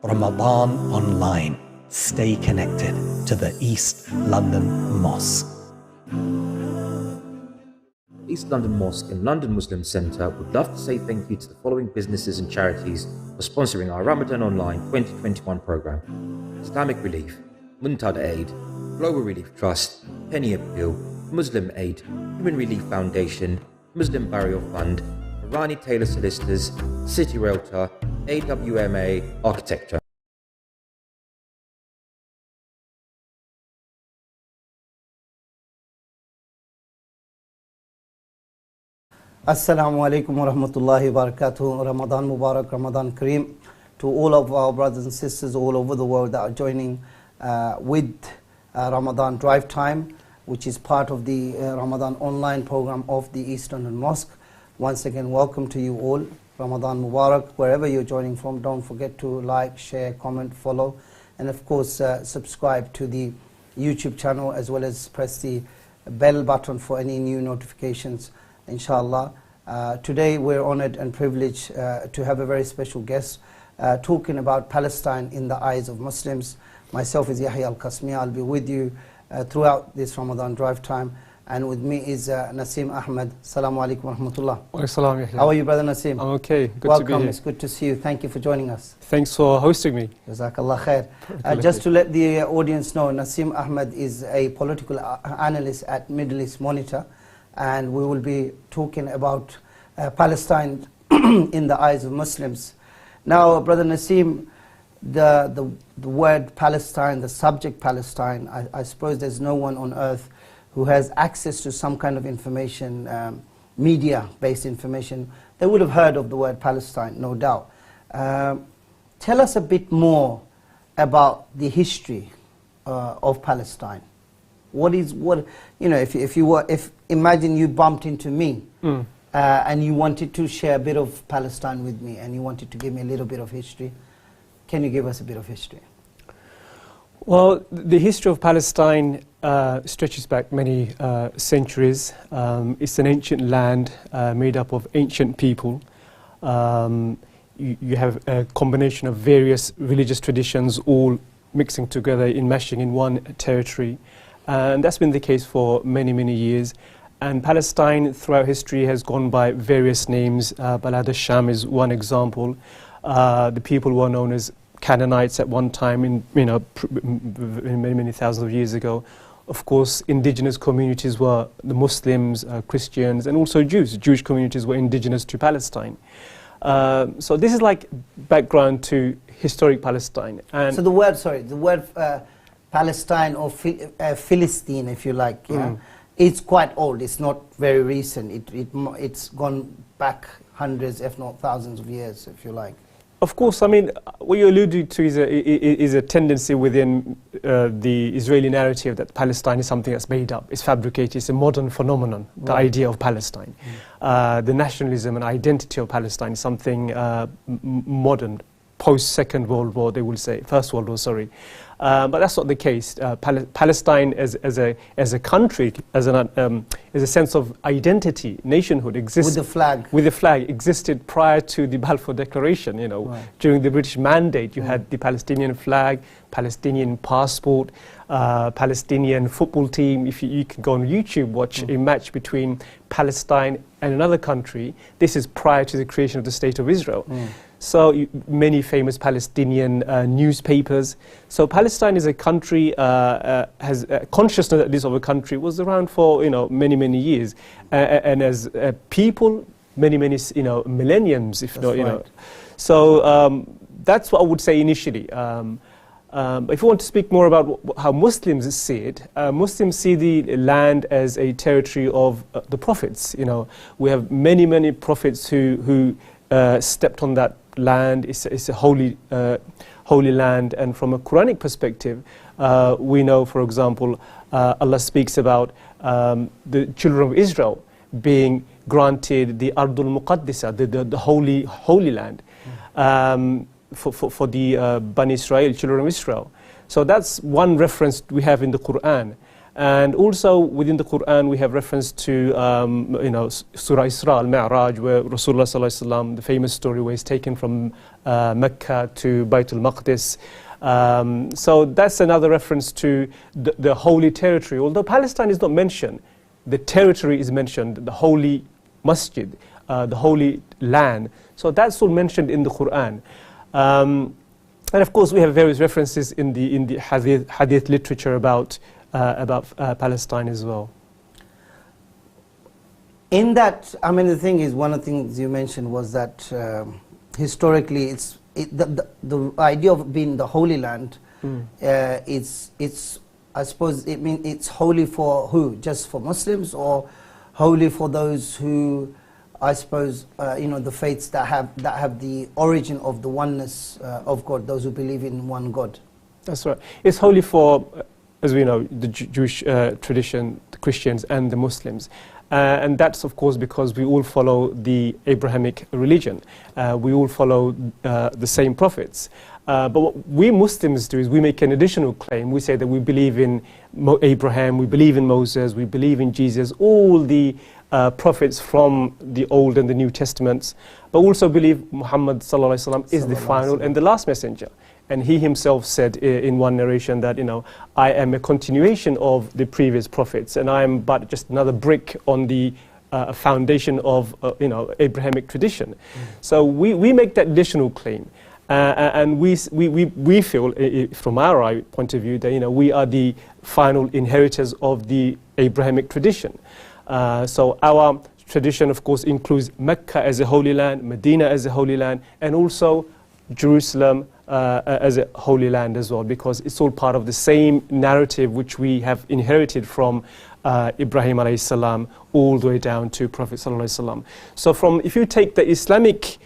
Ramadan Online. Stay connected to the East London Mosque. East London Mosque and London Muslim Centre would love to say thank you to the following businesses and charities for sponsoring our Ramadan Online 2021 programme: Islamic Relief, Muntada Aid, Global Relief Trust, Penny Appeal, Muslim Aid, Human Relief Foundation, Muslim Burial Fund, Irani Taylor Solicitors, City Realtor, AWMA Architecture. Assalamu alaikum wa rahmatullahi wa barakatuh. Ramadan Mubarak, Ramadan Kareem. To all of our brothers and sisters all over the world that are joining with Ramadan Drive Time, which is part of the Ramadan online program of the East London Mosque. Once again, welcome to you all. Ramadan Mubarak. Wherever you're joining from, don't forget to like, share, comment, follow, and of course subscribe to the YouTube channel, as well as press the bell button for any new notifications, inshallah. Today we're honored and privileged to have a very special guest talking about Palestine in the eyes of Muslims. Myself is Yahya al-Qasmi. I'll be with you throughout this Ramadan Drive Time, and with me is Nasim Ahmed. Assalamu alaikum wa rahmatullah. Wa alaikum, Yahya. How are you, brother Nasim? I'm okay. Good Welcome. to be here. It's good to see you. Thank you for joining us. Thanks for hosting me. Jazakallah khair. Just to let the audience know, Nasim Ahmed is a political analyst at Middle East Monitor, and we will be talking about Palestine in the eyes of Muslims. Now, brother Nasim, the word Palestine, the subject Palestine, I suppose there's no one on earth who has access to some kind of information, media-based information. They would have heard of the word Palestine, no doubt. Tell us a bit more about the history of Palestine. If imagine you bumped into me and you wanted to share a bit of Palestine with me, and you wanted to give me a little bit of history. Can you give us a bit of history? Well, the history of Palestine stretches back many centuries. It's an ancient land made up of ancient people. You have a combination of various religious traditions all mixing together, enmeshing in one territory. And that's been the case for many, many years. And Palestine throughout history has gone by various names. Balad al-Sham is one example. The people were known as Canaanites at one time, many thousands of years ago. Of course, indigenous communities were the Muslims, Christians, and also Jews. Jewish communities were indigenous to Palestine. So this is like background to historic Palestine. And so the word Palestine or Philistine, if you like, it's quite old. It's not very recent. It's gone back hundreds, if not thousands of years, if you like. Of course, I mean, what you alluded to is a tendency within the Israeli narrative that Palestine is something that's made up, it's fabricated, it's a modern phenomenon, the idea of Palestine. The nationalism and identity of Palestine is something modern, post-Second World War, they will say, First World War, sorry. But that's not the case. Palestine as a country, as a sense of identity, nationhood exists. With the flag. With the flag existed prior to the Balfour Declaration. During the British Mandate, you had the Palestinian flag, Palestinian passport, Palestinian football team. If you can go on YouTube, watch a match between Palestine and another country. This is prior to the creation of the State of Israel. So many famous Palestinian newspapers. So Palestine is a country, has consciousness at least of a country was around for many years, and as people, many millenniums, if not So that's what I would say initially. If you want to speak more about how Muslims see it, Muslims see the land as a territory of the prophets. We have many prophets who stepped on that land. It's a holy land, and from a Quranic perspective, we know, for example, Allah speaks about the children of Israel being granted the Ardul Muqaddisa, the holy land, for the Bani Israel, children of Israel. So that's one reference we have in the Qur'an. And also within the Quran, we have reference to, Surah Isra al-Mi'raj, where Rasulullah sallallahu alaihi wasallam, the famous story where he's taken from Mecca to Baytul Maqdis. So that's another reference to the holy territory. Although Palestine is not mentioned, the territory is mentioned, the holy masjid, the holy land. So that's all mentioned in the Quran. And of course, we have various references in the hadith literature about Palestine as well. In that, I mean, the thing is, one of the things you mentioned was that historically, the idea of being the Holy Land, it's I suppose it's holy for who? Just for Muslims, or holy for those who, I suppose, the faiths that have the origin of the oneness of God, those who believe in one God. That's right. It's holy for, as we know, the Jewish tradition, the Christians and the Muslims. And that's, of course, because we all follow the Abrahamic religion. We all follow the same prophets. But what we Muslims do is we make an additional claim. We say that we believe in Abraham, we believe in Moses, we believe in Jesus, all the prophets from the Old and the New Testaments, but also believe Muhammad sallallahu alaihi wasallam is the final and the last messenger. And he himself said in one narration that, I am a continuation of the previous prophets, and I am but just another brick on the foundation of, Abrahamic tradition. So we make that additional claim. And we feel, from our point of view, that we are the final inheritors of the Abrahamic tradition. So our tradition, of course, includes Mecca as a holy land, Medina as a holy land, and also Jerusalem as a holy land as well, because it's all part of the same narrative which we have inherited from Ibrahim alayhi salam all the way down to Prophet sallallahu alaihi wasallam. So if you take the Islamic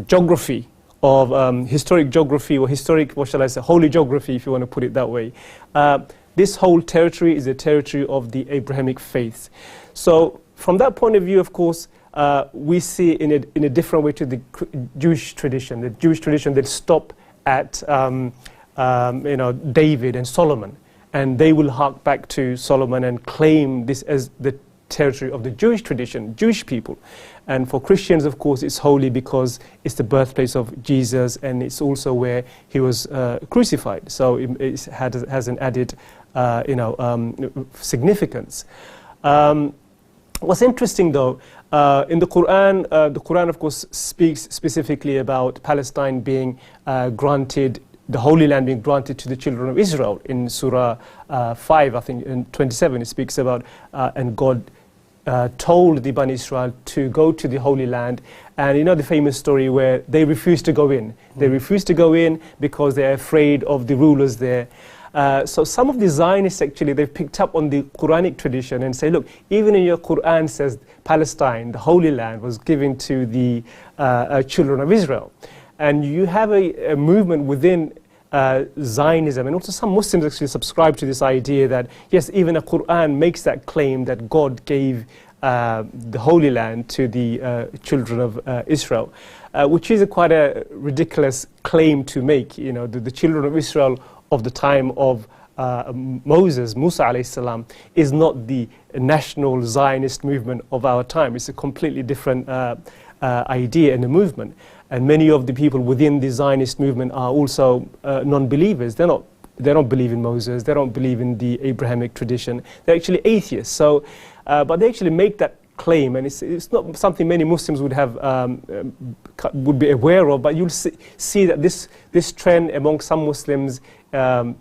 geography of historic geography, or historic, what shall I say, holy geography, if you want to put it that way, this whole territory is a territory of the Abrahamic faith. So from that point of view, of course, we see in a different way to the Jewish tradition. The Jewish tradition, they stop at David and Solomon, and they will hark back to Solomon and claim this as the territory of the Jewish tradition, Jewish people. And for Christians, of course, it's holy because it's the birthplace of Jesus, and it's also where he was crucified. So it has an added, significance. What's interesting, though, in the Quran, of course, speaks specifically about Palestine being granted, the Holy Land being granted to the children of Israel. In Surah 5, I think, in 27, it speaks about, and God told the Bani Israel to go to the Holy Land. And the famous story where they refused to go in. They refused to go in because they're afraid of the rulers there. So some of the Zionists, actually, they've picked up on the Quranic tradition and say, look, even in your Quran says Palestine, the Holy Land, was given to the children of Israel. And you have a movement within Zionism, and also some Muslims actually subscribe to this idea that, yes, even the Quran makes that claim that God gave the Holy Land to the children of Israel, which is quite a ridiculous claim to make. The children of Israel of the time of Moses, Musa alayhi salam, is not the national Zionist movement of our time. It's a completely different idea and a movement. And many of the people within the Zionist movement are also non-believers. They don't believe in Moses. They don't believe in the Abrahamic tradition. They're actually atheists. So, but they actually make that claim, and it's not something many Muslims would be aware of. But you'll see that this trend among some Muslims,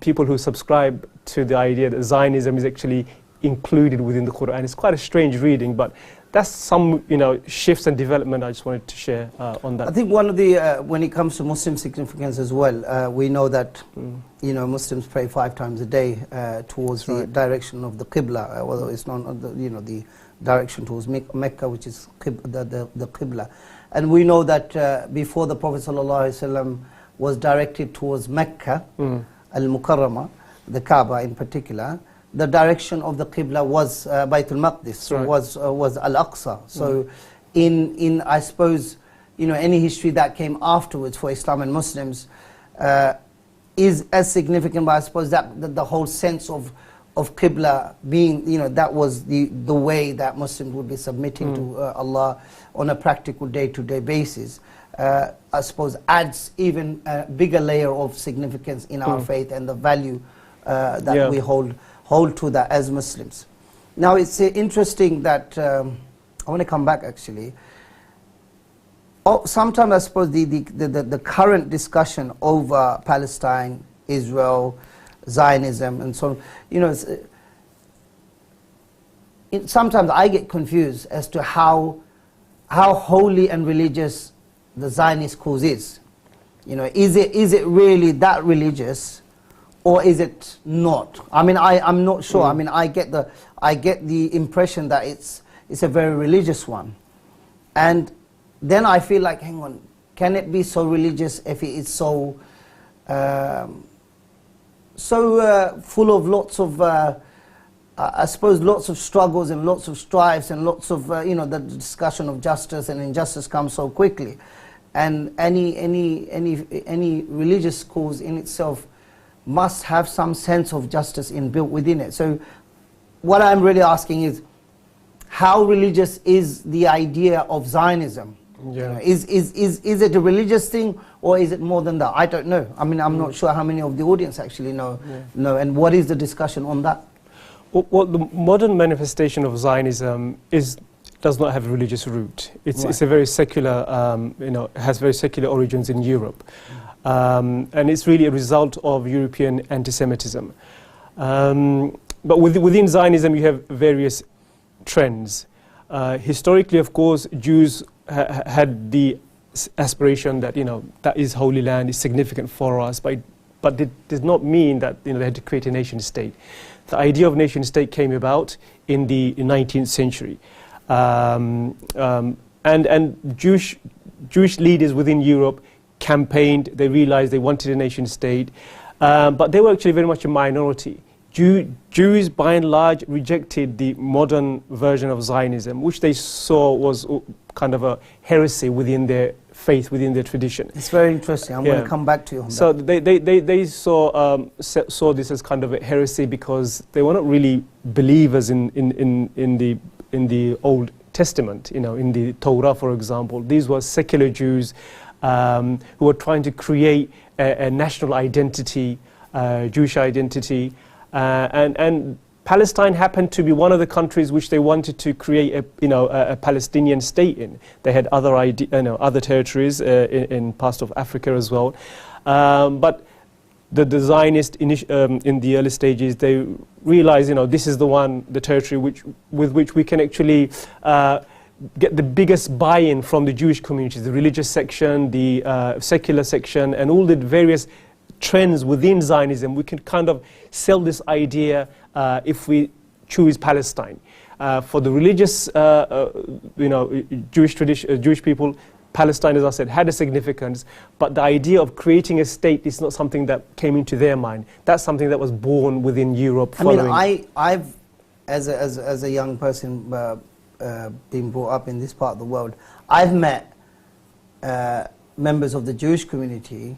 people who subscribe to the idea that Zionism is actually included within the Quran. It's quite a strange reading, but that's some shifts and development I just wanted to share on that. I think one of the when it comes to Muslim significance as well, we know that Muslims pray 5 times a day towards the direction of the Qibla, although it's not the direction towards Mecca, which is the Qibla. And we know that before the Prophet ﷺ was directed towards Mecca, Al-Mukarramah, the Kaaba in particular, the direction of the Qibla was Baytul Maqdis, was Al-Aqsa. So in I suppose, any history that came afterwards for Islam and Muslims, is as significant, but I suppose that the whole sense of Qibla being, that was the way that Muslims would be submitting to Allah on a practical day-to-day basis, I suppose adds even a bigger layer of significance in our faith and the value that we hold to that as Muslims. Now it's interesting that, I want to come back actually. Sometimes I suppose the current discussion over Palestine, Israel, Zionism and so on, sometimes I get confused as to how holy and religious the Zionist cause is. Is it really that religious, or is it not? I mean, I'm not sure. I mean, I get the impression that it's a very religious one, and then I feel like, hang on, can it be so religious if it is so full of lots of, I suppose, lots of struggles and lots of strifes and lots of, the discussion of justice and injustice comes so quickly, and any religious cause in itself must have some sense of justice inbuilt within it. So, what I'm really asking is, how religious is the idea of Zionism? Yeah. Is it a religious thing, or is it more than that? I don't know. I mean, I'm not sure how many of the audience actually know. And what is the discussion on that? Well, the modern manifestation of Zionism does not have a religious root. It's a very secular, has very secular origins in Europe, and it's really a result of European anti-Semitism. But within Zionism, you have various trends. Historically, of course, Jews had the aspiration that that is Holy Land, is significant for us, but it does not mean that they had to create a nation state. The idea of nation state came about in the 19th century, and Jewish leaders within Europe campaigned. They realized they wanted a nation state, but they were actually very much a minority. Jews, by and large, rejected the modern version of Zionism, which they saw was kind of a heresy within their faith, within their tradition. It's very interesting. I'm going to come back to you on so that. They saw this as kind of a heresy because they were not really believers in the Old Testament. In the Torah, for example, these were secular Jews who were trying to create a national identity, Jewish identity. And Palestine happened to be one of the countries which they wanted to create a Palestinian state in. They had other territories in parts of Africa as well, but the Zionists in the early stages, they realized this is the territory with which we can actually get the biggest buy-in from the Jewish communities, the religious section, the secular section, and all the various trends within Zionism. We can kind of sell this idea if we choose Palestine. For the religious, Jewish people, Palestine, as I said, had a significance, but the idea of creating a state is not something that came into their mind. That's something that was born within Europe. I've, as a young person being brought up in this part of the world, I've met members of the Jewish community.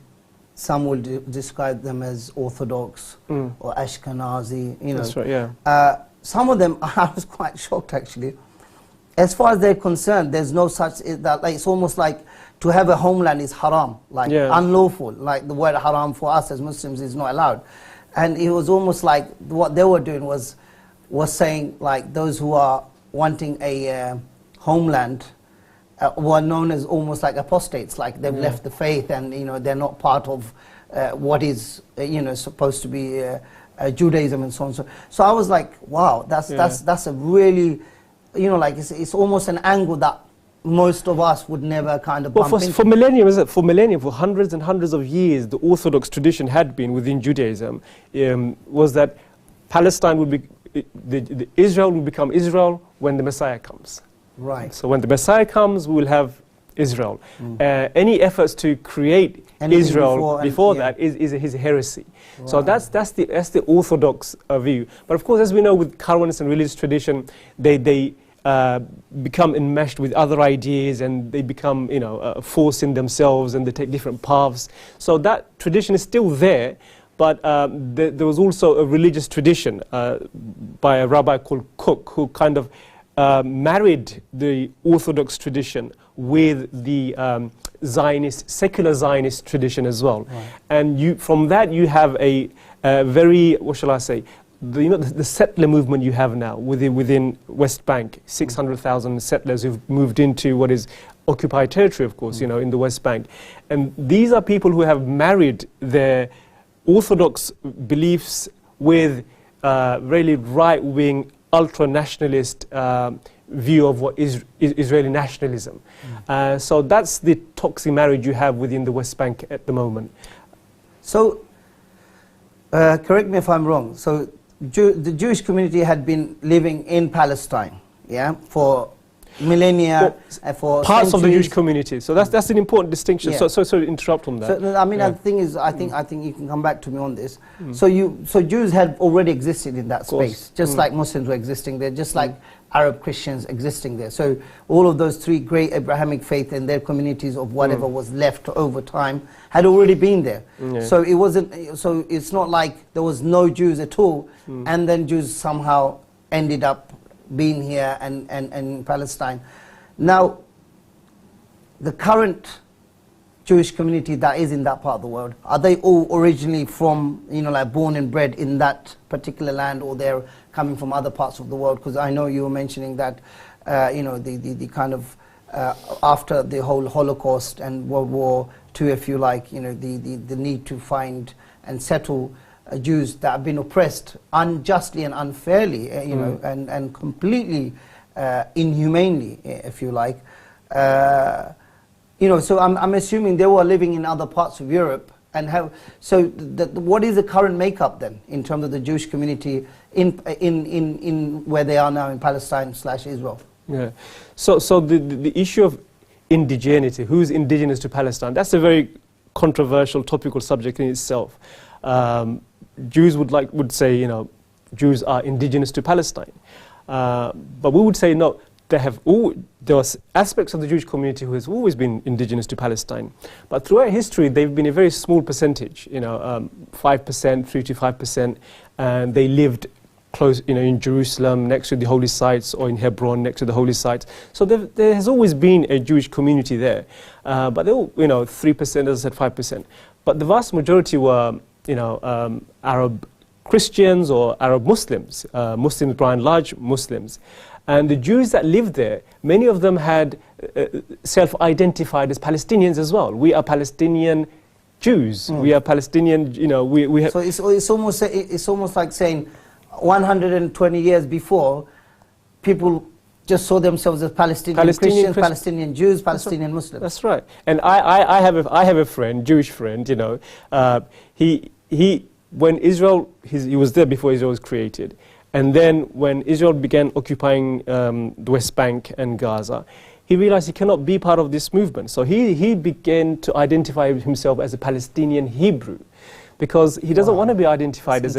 Some will describe them as Orthodox or Ashkenazi, That's right, yeah. Some of them, I was quite shocked actually. As far as they're concerned, there's no such, it's almost like to have a homeland is haram, unlawful. Like the word haram for us as Muslims is not allowed. And it was almost like what they were doing was saying like those who are wanting a homeland were known as almost like apostates, like they've left the faith and they're not part of what is supposed to be Judaism and so on. So I was like, wow, that's a really it's almost an angle that most of us would never kind of bump into. For millennium, for hundreds and hundreds of years, the Orthodox tradition had been within Judaism was that Palestine would be Israel will become Israel when the Messiah comes. Right. So when the Messiah comes, we will have Israel. Any efforts to create Israel before that is a heresy. Right. So that's the Orthodox view. But of course, as we know, with currents and religious tradition, they become enmeshed with other ideas, and they become, force in themselves, and they take different paths. So that tradition is still there, but there was also a religious tradition by a rabbi called Cook, who kind of married the Orthodox tradition with the Zionist, secular Zionist tradition as well. Right. And from that you have a very, what shall I say, the settler movement you have now within West Bank, 600,000 settlers who've moved into what is occupied territory, of course, in the West Bank. And these are people who have married their Orthodox beliefs with really right-wing, ultra-nationalist view of what is Israeli nationalism. So that's the toxic marriage you have within the West Bank at the moment. So, correct me if I'm wrong, so the Jewish community had been living in Palestine, yeah, for millennia, for parts centuries. of the Jewish community. So that's an important distinction. Yeah. So to interrupt on that. So, I mean, the thing is, I think you can come back to me on this. So Jews had already existed in that space, just like Muslims were existing there, just like Arab Christians existing there. So all of those three great Abrahamic faiths and their communities of whatever was left over time had already been there. So it wasn't. So it's not like there was no Jews at all, and then Jews somehow ended up being here and in Palestine. Now, the current Jewish community that is in that part of the world, are they all originally from, like born and bred in that particular land, or they're coming from other parts of the world? Because I know you were mentioning that, the kind of, after the whole Holocaust and World War II, if you like, the need to find and settle Jews that have been oppressed unjustly and unfairly, and completely inhumanely, if you like. So I'm assuming they were living in other parts of Europe, and what is the current makeup then in terms of the Jewish community in where they are now in Palestine/Israel? Yeah. So the issue of indigeneity, who's indigenous to Palestine, that's a very controversial, topical subject in itself. Jews would say, Jews are indigenous to Palestine. But we would say, no, there are aspects of the Jewish community who has always been indigenous to Palestine. But throughout history, they've been a very small percentage, 5%, 3 to 5%, and they lived close, in Jerusalem, next to the holy sites, or in Hebron, next to the holy sites. So there has always been a Jewish community there. But they all, 3%, as I said, 5%. But the vast majority were, Arab Christians or Arab Muslims, Muslims by and large Muslims. And the Jews that lived there, many of them had self-identified as Palestinians as well. We are Palestinian Jews. We are Palestinian, we have... So it's almost like saying 120 years before, people just saw themselves as Palestinian Christians, Palestinian Jews, Palestinian Muslims. That's right. And I have a friend, Jewish friend, when Israel, he was there before Israel was created. And then when Israel began occupying the West Bank and Gaza, he realized he cannot be part of this movement. So he began to identify himself as a Palestinian Hebrew, because he doesn't want to be identified as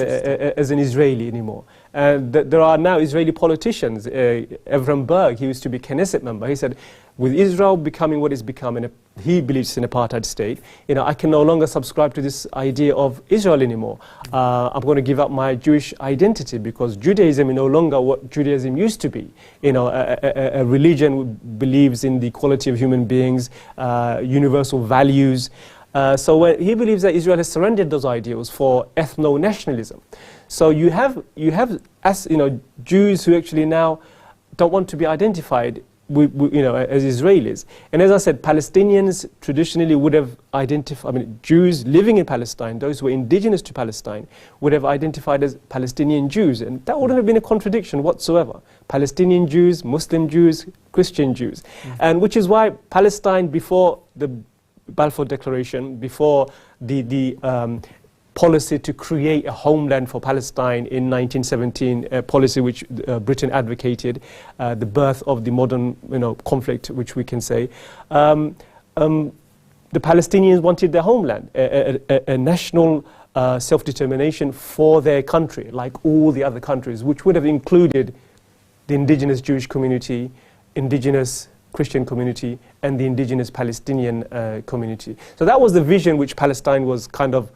an Israeli anymore. And there are now Israeli politicians. Avram Berg, he used to be Knesset member. He said, with Israel becoming what it's become, and he believes in an apartheid state, I can no longer subscribe to this idea of Israel anymore. I'm going to give up my Jewish identity, because Judaism is no longer what Judaism used to be. A religion believes in the equality of human beings, universal values. So he believes that Israel has surrendered those ideals for ethno-nationalism. So you have Jews who actually now don't want to be identified as Israelis. And as I said, Palestinians traditionally would have identified, Jews living in Palestine, those who were indigenous to Palestine, would have identified as Palestinian Jews. And that wouldn't have been a contradiction whatsoever. Palestinian Jews, Muslim Jews, Christian Jews. And which is why Palestine, before the Balfour Declaration, before the policy to create a homeland for Palestine in 1917, a policy which Britain advocated, the birth of the modern conflict, which we can say, the Palestinians wanted their homeland, a national self-determination for their country, like all the other countries, which would have included the indigenous Jewish community, indigenous Christian community, and the indigenous Palestinian community. So that was the vision which Palestine was kind of,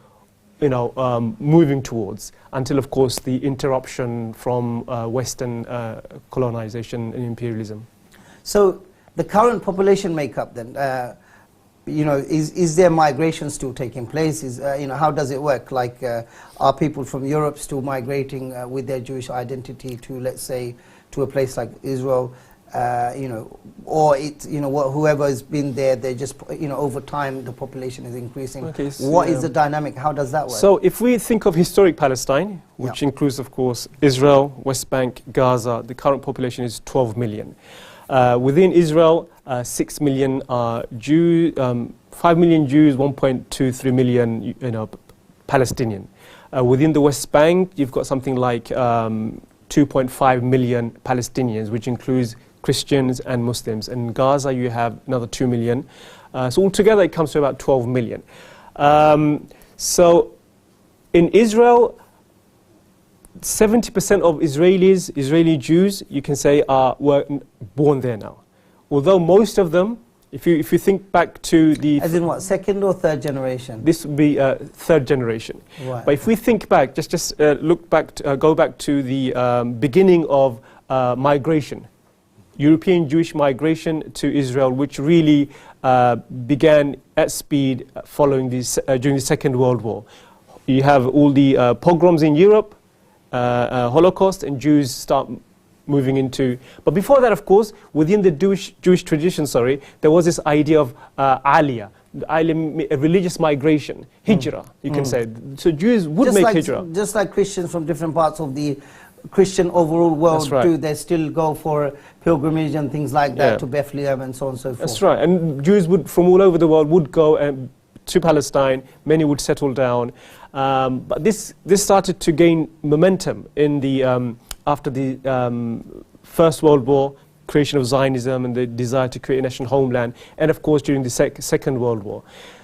moving towards, until, of course, the interruption from Western colonization and imperialism. So the current population makeup then, is there migration still taking place? How does it work? Like, are people from Europe still migrating with their Jewish identity to, let's say, to a place like Israel? Or whoever has been there, they just, over time the population is increasing. Okay, so what is the dynamic? How does that work? So if we think of historic Palestine, which includes, of course, Israel, West Bank, Gaza, the current population is 12 million. Within Israel, 6 million are Jews, 5 million Jews, 1.23 million, Palestinian. Within the West Bank, you've got something like 2.5 million Palestinians, which includes Christians and Muslims. And in Gaza, you have another 2 million. So altogether, it comes to about 12 million. So in Israel, 70% of Israeli Jews, you can say, were born there now. Although most of them, if you think back to the... As in what, second or third generation? This would be third generation. Right. But if we think back, just look back, go back to the beginning of migration, European Jewish migration to Israel, which really began at speed following during the Second World War. You have all the pogroms in Europe, Holocaust, and Jews start moving into... But before that, of course, within the Jewish tradition, there was this idea of aliyah, a religious migration, hijrah, you can say. So Jews would make hijrah. Just like Christians from different parts of the Christian overall world do, they still go for pilgrimage and things like that to Bethlehem and so on and so forth. That's right, and Jews from all over the world would go to Palestine. Many would settle down, but this started to gain momentum in the after the First World War, creation of Zionism and the desire to create a national homeland, and of course during the Second World War.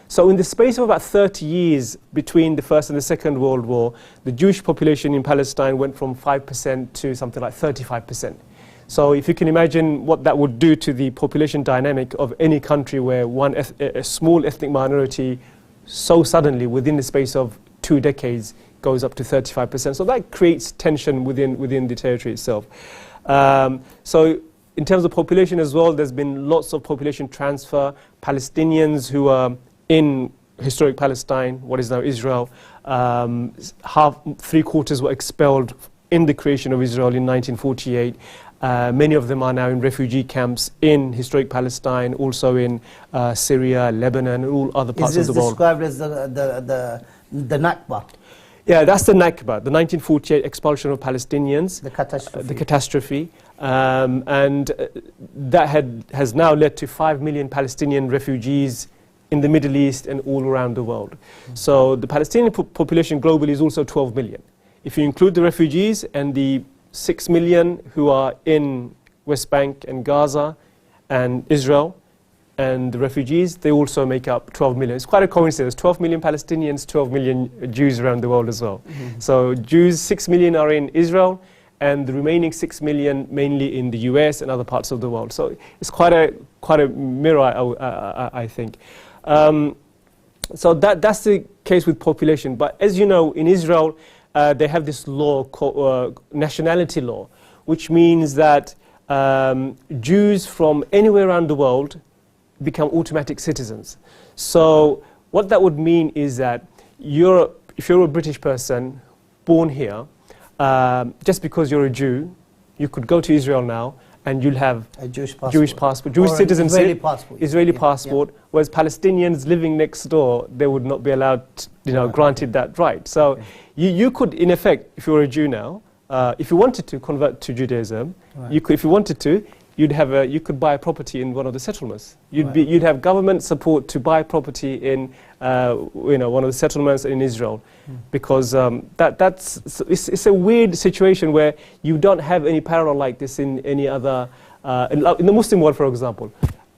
So in the space of about 30 years between the First and the Second World War, the Jewish population in Palestine went from 5% to something like 35%. So if you can imagine what that would do to the population dynamic of any country where a small ethnic minority so suddenly within the space of 2 decades goes up to 35%. So that creates tension within the territory itself. So in terms of population as well, there's been lots of population transfer. Palestinians who are in historic Palestine, what is now Israel, 3/4 were expelled in the creation of Israel in 1948. Many of them are now in refugee camps in historic Palestine, also in Syria, Lebanon, and all other parts of the world. Is this described as the Nakba? Yeah, that's the Nakba, the 1948 expulsion of Palestinians. The catastrophe. The catastrophe. And that has now led to 5 million Palestinian refugees in the Middle East and all around the world. So the Palestinian population globally is also 12 million. If you include the refugees and the 6 million who are in West Bank and Gaza and Israel, and the refugees, they also make up 12 million. It's quite a coincidence, 12 million Palestinians, 12 million Jews around the world as well. So Jews, 6 million are in Israel, and the remaining 6 million mainly in the US and other parts of the world. So it's quite a mirror, I think. So that's the case with population. But as you know, in Israel, they have this law called Nationality Law, which means that Jews from anywhere around the world become automatic citizens. So what that would mean is that if you're a British person born here, just because you're a Jew, you could go to Israel now and you'll have a Jewish passport, Jewish citizenship, Israeli passport, whereas Palestinians living next door, they would not be allowed, granted that right. So you could, in effect, if you're a Jew now, if you wanted to convert to Judaism, you could, if you wanted to, you could buy a property in one of the settlements. You'd have government support to buy property in one of the settlements in Israel, because it's a weird situation where you don't have any parallel like this in any other in the Muslim world, for example.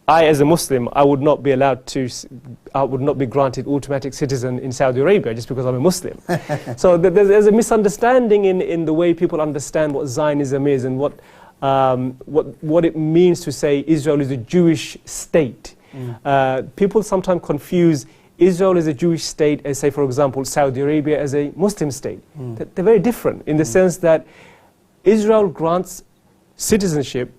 I, as a Muslim, I would not be granted automatic citizen in Saudi Arabia just because I'm a Muslim. So there's a misunderstanding in the way people understand what Zionism is and what what it means to say Israel is a Jewish state. People sometimes confuse Israel as a Jewish state as, say, for example, Saudi Arabia as a Muslim state. They're very different in the sense that Israel grants citizenship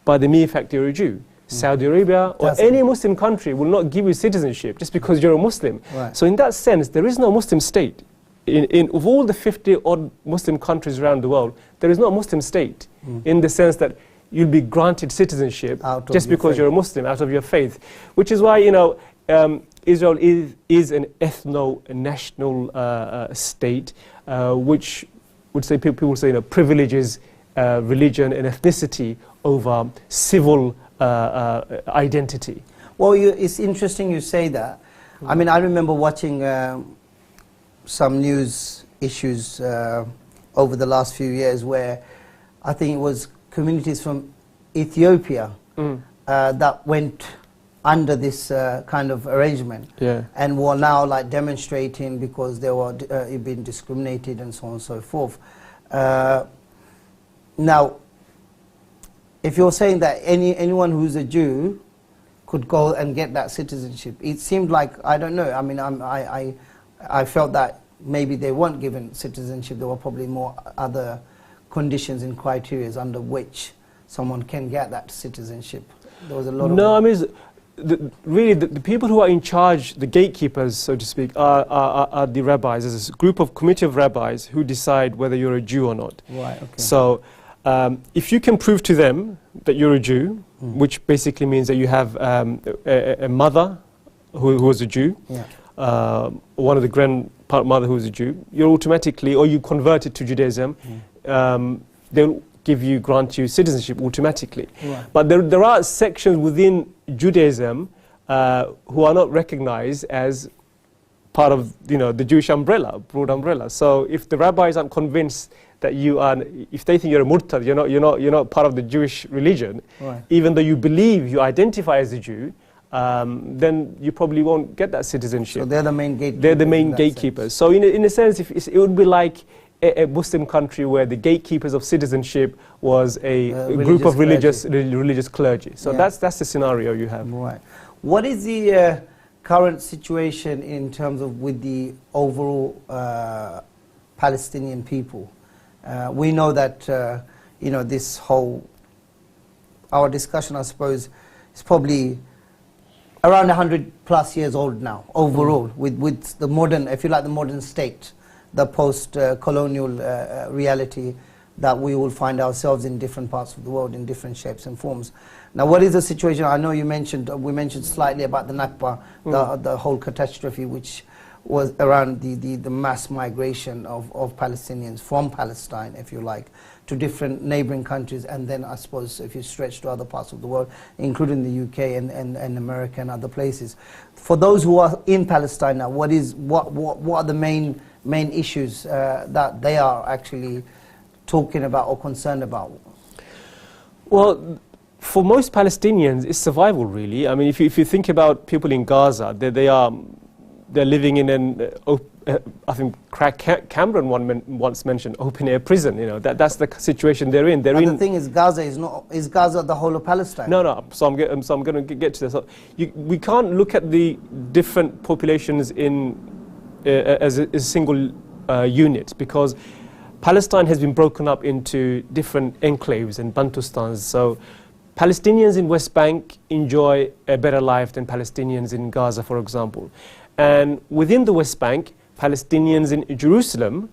by the mere fact you're a Jew. Saudi Arabia or any Muslim country will not give you citizenship just because you're a Muslim. Right. So in that sense, there is no Muslim state. Of all the 50-odd Muslim countries around the world, there is no Muslim state in the sense that you'll be granted citizenship just because you're a Muslim, out of your faith. Which is why, Israel is an ethno-national state, which would say, people say, privileges religion and ethnicity over civil identity. Well, it's interesting you say that. I mean, I remember watching some news issues over the last few years where I think it was communities from Ethiopia that went under this kind of arrangement and were now like demonstrating because they were being discriminated and so on and so forth. Now, if you're saying that anyone who's a Jew could go and get that citizenship, it seemed like, I don't know, I mean, I felt that maybe they weren't given citizenship. There were probably more other conditions and criteria under which someone can get that citizenship. There was a lot of... No, I mean, really, the people who are in charge, the gatekeepers, so to speak, are the rabbis. There's a committee of rabbis who decide whether you're a Jew or not. Right, okay. So, if you can prove to them that you're a Jew, which basically means that you have a mother who was a Jew, one of the grandmother who was a Jew, you're automatically, or you converted to Judaism, they'll grant you citizenship automatically. Right. But there are sections within Judaism who are not recognized as part of the Jewish umbrella, broad umbrella. So if the rabbis aren't convinced that you are, if they think you're a murtad, you're not part of the Jewish religion, even though you believe you identify as a Jew, then you probably won't get that citizenship. So they're the main gatekeepers. They're the main gatekeepers. So in a sense, it would be like a Muslim country where the gatekeepers of citizenship was a group of religious clergy. So that's the scenario you have. Right. What is the current situation in terms of with the overall Palestinian people? We know that this whole our discussion, I suppose, is probably around 100+ years old now overall, with the modern, if you like, the modern state, the post-colonial reality that we will find ourselves in different parts of the world in different shapes and forms. Now, what is the situation? I know we mentioned slightly about the Nakba, the whole catastrophe, which was around the mass migration of Palestinians from Palestine, if you like, to different neighboring countries, and then I suppose if you stretch to other parts of the world, including the UK and America and other places. For those who are in Palestine now, what are the main issues that they are actually talking about or concerned about? Well, for most Palestinians, it's survival, really. I mean, if you think about people in Gaza, they're living in an, I think Cameron once mentioned, open-air prison. That's the situation they're in. The thing is, Gaza is Gaza the whole of Palestine? No. So I'm going to get to this. So we can't look at the different populations as a single unit, because Palestine has been broken up into different enclaves and Bantustans. So Palestinians in West Bank enjoy a better life than Palestinians in Gaza, for example. And within the West Bank, Palestinians in Jerusalem,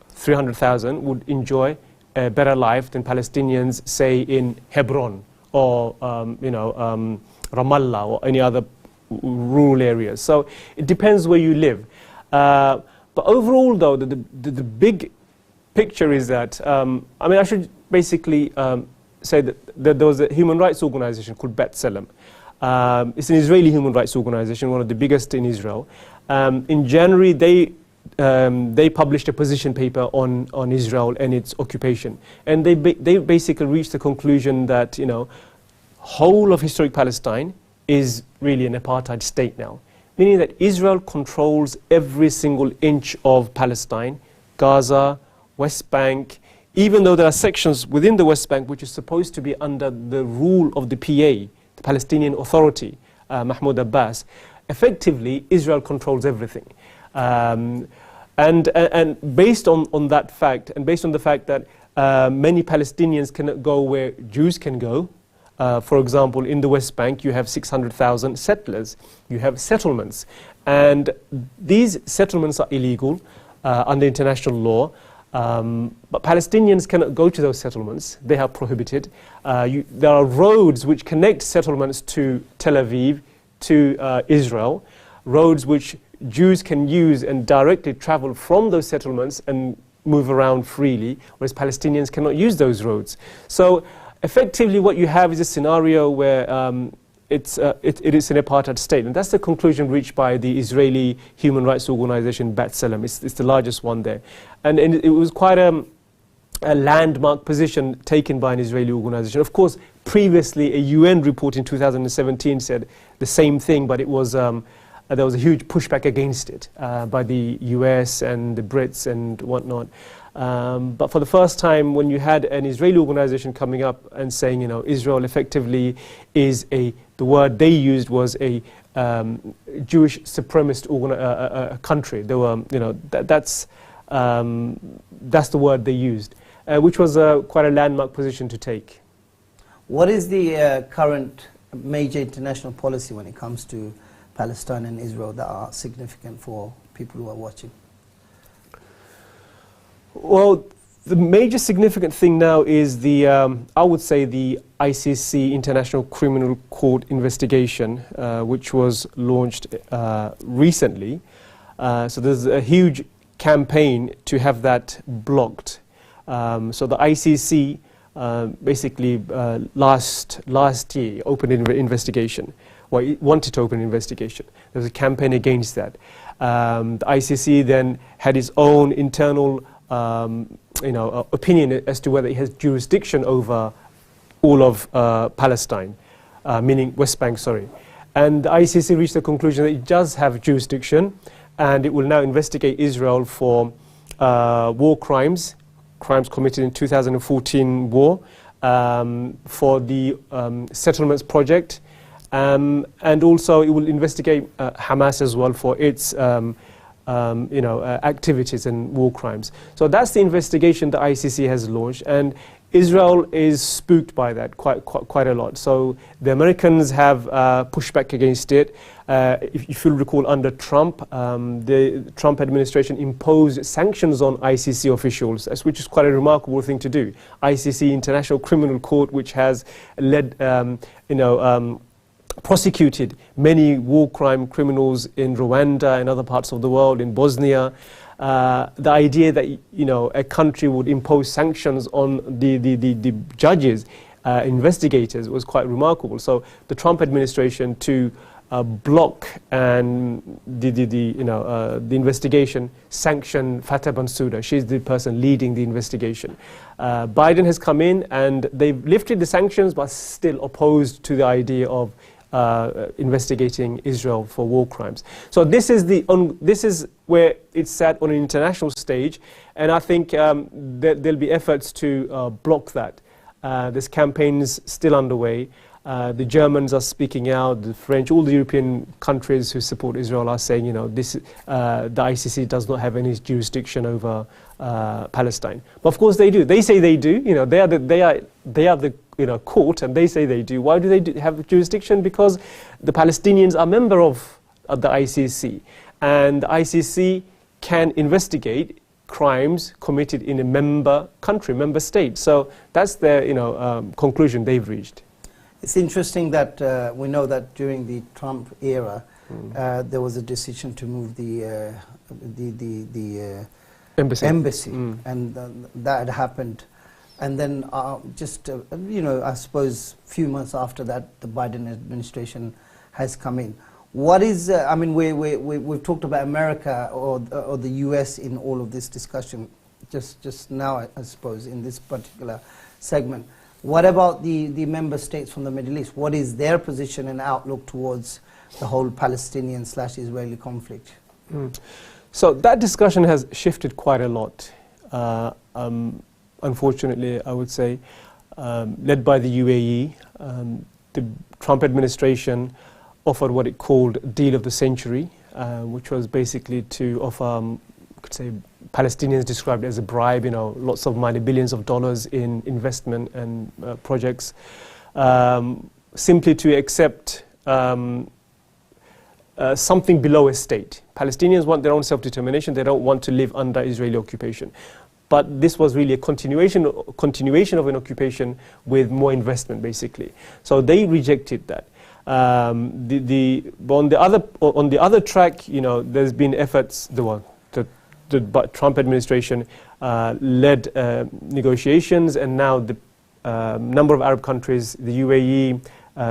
300,000, would enjoy a better life than Palestinians, say, in Hebron or Ramallah or any other rural areas. So it depends where you live. But overall, though, the big picture is that, I should basically say that there was a human rights organization called B'Tselem. It's an Israeli human rights organization, one of the biggest in Israel. In January, they published a position paper on Israel and its occupation. And they basically reached the conclusion that, whole of historic Palestine is really an apartheid state now. Meaning that Israel controls every single inch of Palestine, Gaza, West Bank, even though there are sections within the West Bank which is supposed to be under the rule of the PA, the Palestinian Authority, Mahmoud Abbas, effectively Israel controls everything. And based on that fact, and based on the fact that many Palestinians cannot go where Jews can go, for example, in the West Bank you have 600,000 settlers, you have settlements, and these settlements are illegal under international law. But Palestinians cannot go to those settlements, they are prohibited. There are roads which connect settlements to Tel Aviv, to Israel, roads which Jews can use and directly travel from those settlements and move around freely, whereas Palestinians cannot use those roads. So effectively what you have is a scenario where it is an apartheid state, and that's the conclusion reached by the Israeli human rights organization B'Tselem. It's the largest one there, and it was quite a landmark position taken by an Israeli organization. Of course, previously a UN report in 2017 said the same thing, but it was there was a huge pushback against it by the US and the Brits and whatnot. But for the first time, when you had an Israeli organization coming up and saying, Israel effectively is the word they used was a Jewish supremacist country. They were, that's the word they used, which was quite a landmark position to take. What is the current major international policy when it comes to Palestine and Israel that are significant for people who are watching? Well, the major significant thing now is the, I would say, the ICC, International Criminal Court investigation, which was launched recently. So there's a huge campaign to have that blocked. So the ICC basically last year opened an investigation. Well, it wanted to open an investigation. There was a campaign against that. The ICC then had its own internal opinion as to whether it has jurisdiction over all of Palestine, meaning West Bank, sorry. And the ICC reached the conclusion that it does have jurisdiction, and it will now investigate Israel for war crimes committed in 2014 war, for the settlements project, and also it will investigate Hamas as well for its activities and war crimes. So that's the investigation the ICC has launched, and Israel is spooked by that quite a lot. So the Americans have pushed back against it. If you'll recall, under Trump, the Trump administration imposed sanctions on ICC officials, which is quite a remarkable thing to do. ICC, International Criminal Court, which has led, prosecuted many war crime criminals in Rwanda and other parts of the world, in Bosnia. The idea that a country would impose sanctions on the judges, investigators, was quite remarkable. So the Trump administration to block and the investigation, sanction Fatah Bensouda. She's the person leading the investigation. Biden has come in and they've lifted the sanctions, but still opposed to the idea of investigating Israel for war crimes. So this is where it's sat on an international stage, and I think there'll be efforts to block that. This campaign's still underway. The Germans are speaking out, the French, all the European countries who support Israel are saying, the ICC does not have any jurisdiction over Palestine. But of course they do. They say they do. They are the court, and they say they do. Why do they have jurisdiction? Because the Palestinians are member of the ICC, and the ICC can investigate crimes committed in a member country, member state. So that's their conclusion they've reached. It's interesting that we know that during the Trump era, there was a decision to move the embassy, and that had happened. And then I suppose a few months after that, the Biden administration has come in. What is, we've talked about America or the US in all of this discussion, just now, I suppose, in this particular segment. What about the member states from the Middle East? What is their position and outlook towards the whole Palestinian/Israeli conflict? So that discussion has shifted quite a lot. unfortunately, I would say, led by the UAE. The Trump administration offered what it called deal of the century, which was basically to offer, could say, Palestinians described it as a bribe, lots of money, billions of dollars in investment and projects, simply to accept something below a state. Palestinians want their own self-determination. They don't want to live under Israeli occupation. But this was really a continuation of an occupation with more investment, basically. So they rejected that. But on the other track, there's been efforts. The Trump administration led negotiations, and now the number of Arab countries, the UAE,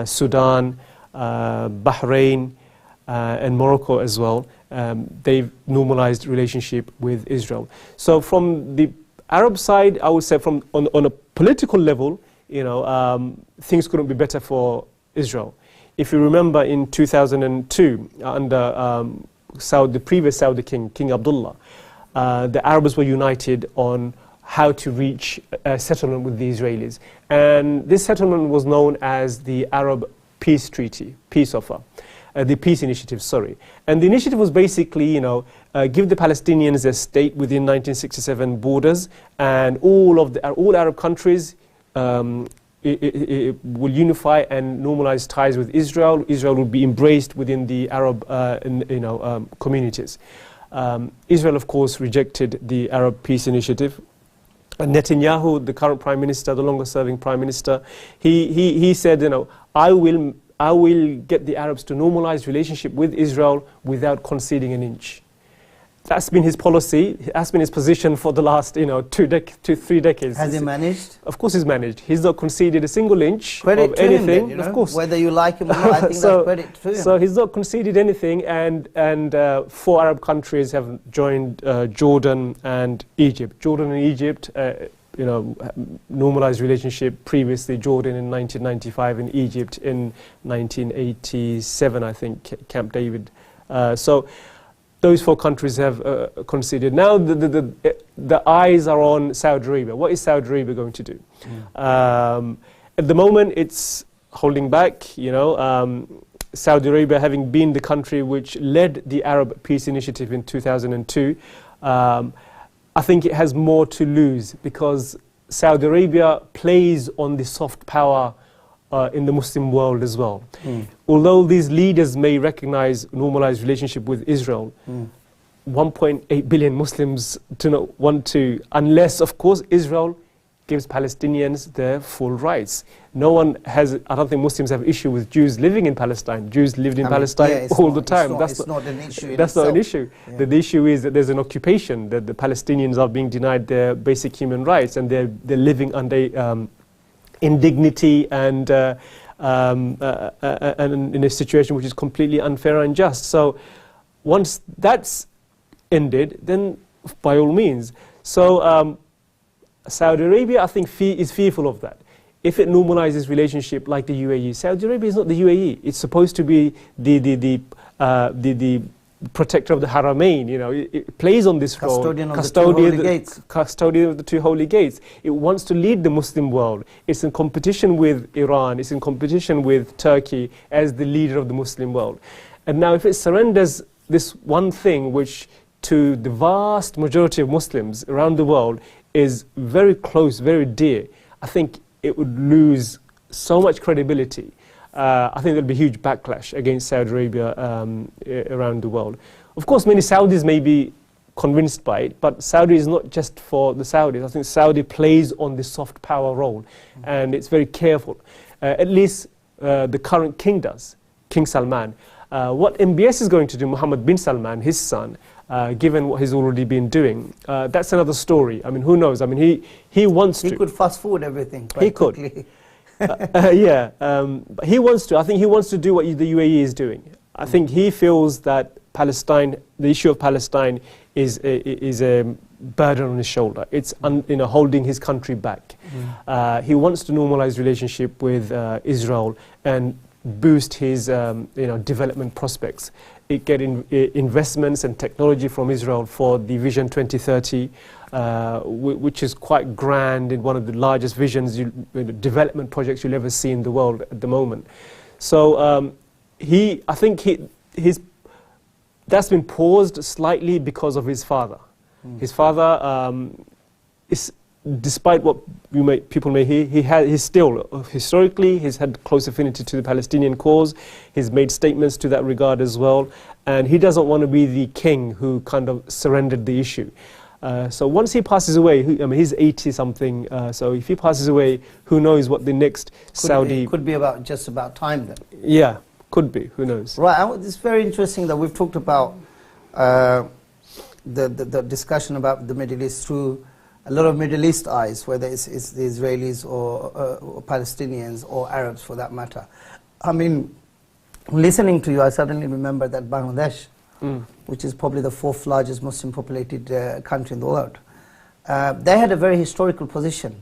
Sudan, Bahrain, and Morocco as well, they've normalized relationship with Israel. So from the Arab side, I would say on a political level, things couldn't be better for Israel. If you remember in 2002, under the previous Saudi king, King Abdullah, the Arabs were united on how to reach a settlement with the Israelis. And this settlement was known as the Arab Peace Treaty, peace offer. The peace initiative, sorry. And the initiative was basically, give the Palestinians a state within 1967 borders, and all Arab countries it will unify and normalize ties with Israel. Israel will be embraced within the Arab communities. Israel, of course, rejected the Arab Peace Initiative. And Netanyahu, the current prime minister, the longest-serving prime minister, he said, I will get the Arabs to normalize relationship with Israel without conceding an inch. That's been his policy. That's been his position for the last, 3 decades. Has he managed? Of course, he's managed. He's not conceded a single inch credit of to anything. him then, of course, whether you like him or not, I think that's credit to him. So he's not conceded anything, and 4 Arab countries have joined Jordan and Egypt. Jordan and Egypt, normalized relationship previously. Jordan in 1995 and Egypt in 1987, I think, Camp David. So those 4 countries have conceded. Now the eyes are on Saudi Arabia. What is Saudi Arabia going to do? At the moment, it's holding back. Saudi Arabia, having been the country which led the Arab Peace Initiative in 2002, I think it has more to lose, because Saudi Arabia plays on the soft power in the Muslim world as well. Although these leaders may recognize normalized relationship with Israel, 1.8 billion Muslims do not want to, unless, of course, Israel gives Palestinians their full rights. No one has, I don't think Muslims have issue with Jews living in Palestine. Jews lived in Palestine all the time. That's not an issue. That's not an issue. Yeah. The issue is that there's an occupation, that the Palestinians are being denied their basic human rights, and they're living under indignity and in a situation which is completely unfair and unjust. So once that's ended, then by all means. So Saudi Arabia, I think, is fearful of that. If it normalizes relationship like the UAE, Saudi Arabia is not the UAE. It's supposed to be the protector of the Haramain. It plays on this role. Custodian of the 2 holy gates. It wants to lead the Muslim world. It's in competition with Iran. It's in competition with Turkey as the leader of the Muslim world. And now, if it surrenders this one thing, which to the vast majority of Muslims around the world is very close, very dear, I think it would lose so much credibility. I think there'll be huge backlash against Saudi Arabia around the world. Of course, many Saudis may be convinced by it, but Saudi is not just for the Saudis. I think Saudi plays on the soft power role, and it's very careful. At least the current king does, King Salman. What MBS is going to do, Mohammed bin Salman, his son, given what he's already been doing, that's another story. I mean, who knows? I mean, he wants to. He could fast forward everything quite quickly. Could. But he wants to. I think he wants to do what the UAE is doing. I think he feels that Palestine, the issue of Palestine, is a burden on his shoulder. It's holding his country back. He wants to normalize relationship with Israel and boost his development prospects. investments and technology from Israel for the Vision 2030, which is quite grand in one of the largest visions, development projects you'll ever see in the world at the moment. So I think that's been paused slightly because of his father. His father is, despite what people may hear, he's still, historically, he's had close affinity to the Palestinian cause. He's made statements to that regard as well. And he doesn't want to be the king who kind of surrendered the issue. So once he passes away, I mean, he's 80-something, so if he passes away, who knows what the next Saudi... It could be just about time then. Yeah, could be, who knows. Right, it's very interesting that we've talked about the discussion about the Middle East through a lot of Middle East eyes, whether it's the Israelis or Palestinians or Arabs for that matter. I mean, listening to you, I suddenly remember that Bangladesh, which is probably the 4th largest Muslim populated country in the world, they had a very historical position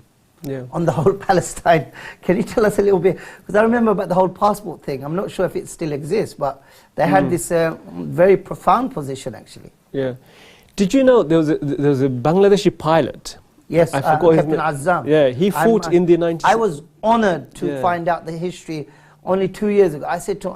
on the whole Palestine. Can you tell us a little bit? Because I remember about the whole passport thing. I'm not sure if it still exists, but they had this very profound position actually. Yeah. Did you know there was a Bangladeshi pilot? Yes, I forgot his name. Captain Azzam. Yeah, he fought in the 90s. I was honored to find out the history only 2 years ago. I said to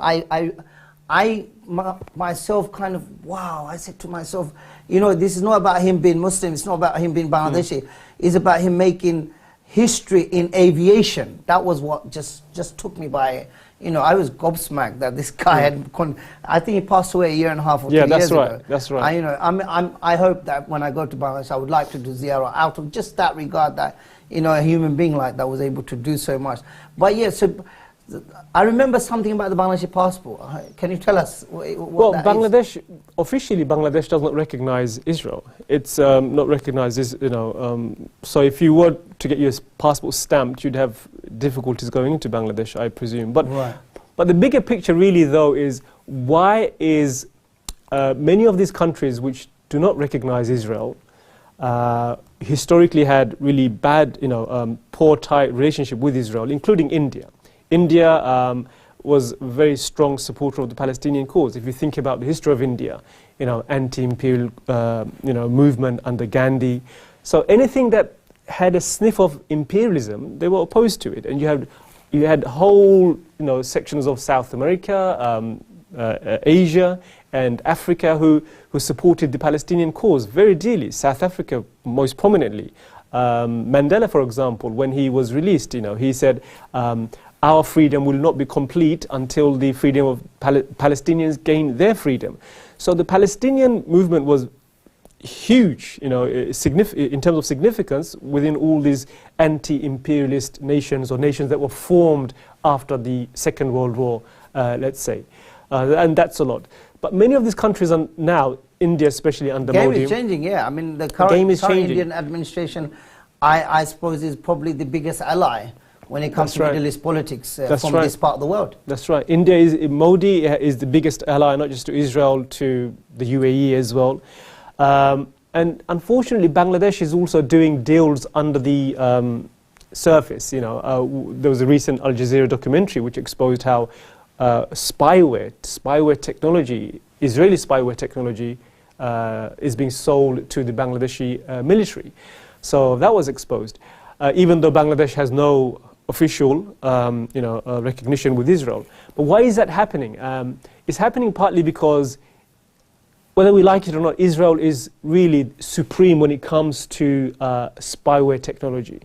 myself kind of, wow, I said to myself, you know, this is not about him being Muslim, it's not about him being Bangladeshi, it's about him making history in aviation. That was what just took me by, you know, I was gobsmacked that this guy had, I think he passed away a year and a half or 2 years ago. That's right. You know, I hope that when I go to Bangladesh, I would like to do ziyarah out of just that regard that, you know, a human being like that was able to do so much. But yeah, so I remember something about the Bangladeshi passport. Can you tell us what that Bangladesh, is? Officially Bangladesh doesn't recognize Israel. It's not recognized, you know, so if you were to get your passport stamped, you'd have difficulties going into Bangladesh, I presume. But the bigger picture really though is, why is many of these countries which do not recognize Israel historically had really bad, you know, poor, tight relationship with Israel, including India. India was a very strong supporter of the Palestinian cause. If you think about the history of India, you know, anti-imperial, you know, movement under Gandhi. So anything that had a sniff of imperialism, they were opposed to it. And you had whole, you know, sections of South America, Asia, and Africa who supported the Palestinian cause very dearly. South Africa most prominently. Mandela, for example, when he was released, you know, he said, our freedom will not be complete until the freedom of Palestinians gain their freedom. So the Palestinian movement was huge, you know, in terms of significance within all these anti-imperialist nations or nations that were formed after the Second World War, let's say. And that's a lot. But many of these countries are now, India especially under Modi. The game is changing, yeah. I mean, the current Indian administration, I suppose, is probably the biggest ally when it comes to Middle East politics from this part of the world. That's right. Modi is the biggest ally, not just to Israel, to the UAE as well. And unfortunately, Bangladesh is also doing deals under the surface. You know, there was a recent Al Jazeera documentary which exposed how spyware technology, Israeli spyware technology, is being sold to the Bangladeshi military. So that was exposed, even though Bangladesh has no official, recognition with Israel. But why is that happening? It's happening partly because, whether we like it or not, Israel is really supreme when it comes to spyware technology.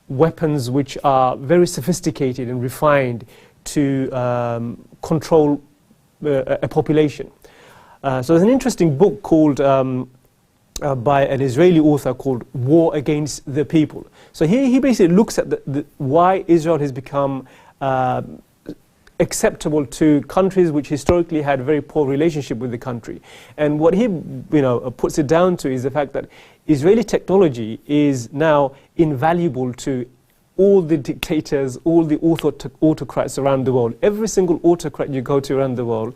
Weapons which are very sophisticated and refined to control a population. So there's an interesting book called by an Israeli author called War Against the People. So he basically looks at why Israel has become acceptable to countries which historically had a very poor relationship with the country. And what he puts it down to is the fact that Israeli technology is now invaluable to all the dictators, all the autocrats around the world. Every single autocrat you go to around the world,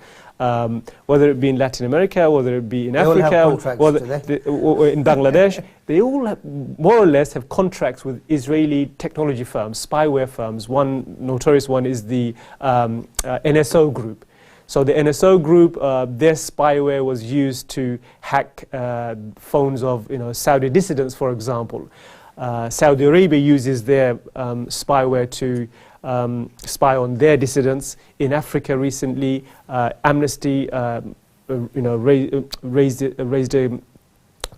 whether it be in Latin America, whether it be in Africa, or in Bangladesh, they all more or less have contracts with Israeli technology firms, spyware firms. One notorious one is the NSO group. So the NSO group, their spyware was used to hack phones of Saudi dissidents, for example. Saudi Arabia uses their spyware to spy on their dissidents. In Africa recently, Amnesty raised a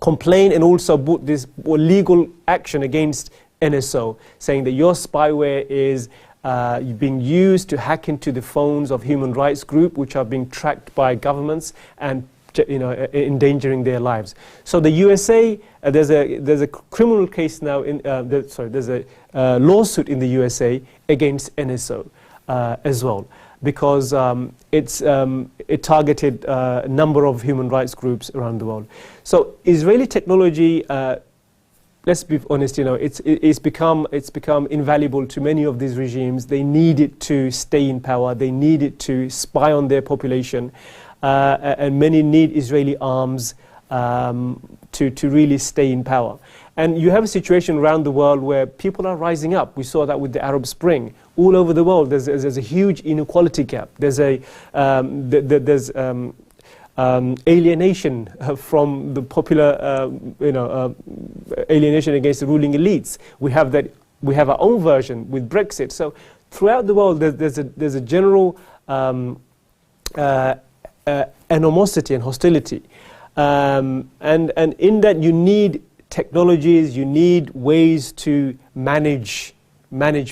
complaint and also brought this legal action against NSO, saying that your spyware is being used to hack into the phones of human rights groups, which are being tracked by governments and endangering their lives. So the USA, there's a criminal case now there's a lawsuit in the USA against NSO as well, because it targeted a number of human rights groups around the world. So Israeli technology, let's be honest, it's become invaluable to many of these regimes. They need it to stay in power. They need it to spy on their population, and many need Israeli arms to really stay in power. And you have a situation around the world where people are rising up. We saw that with the Arab Spring. All over the world, there's a huge inequality gap. There's alienation from the popular, alienation against the ruling elites. We have our own version with Brexit. So throughout the world, there's a general animosity and hostility, and in that you need technologies, you need ways to manage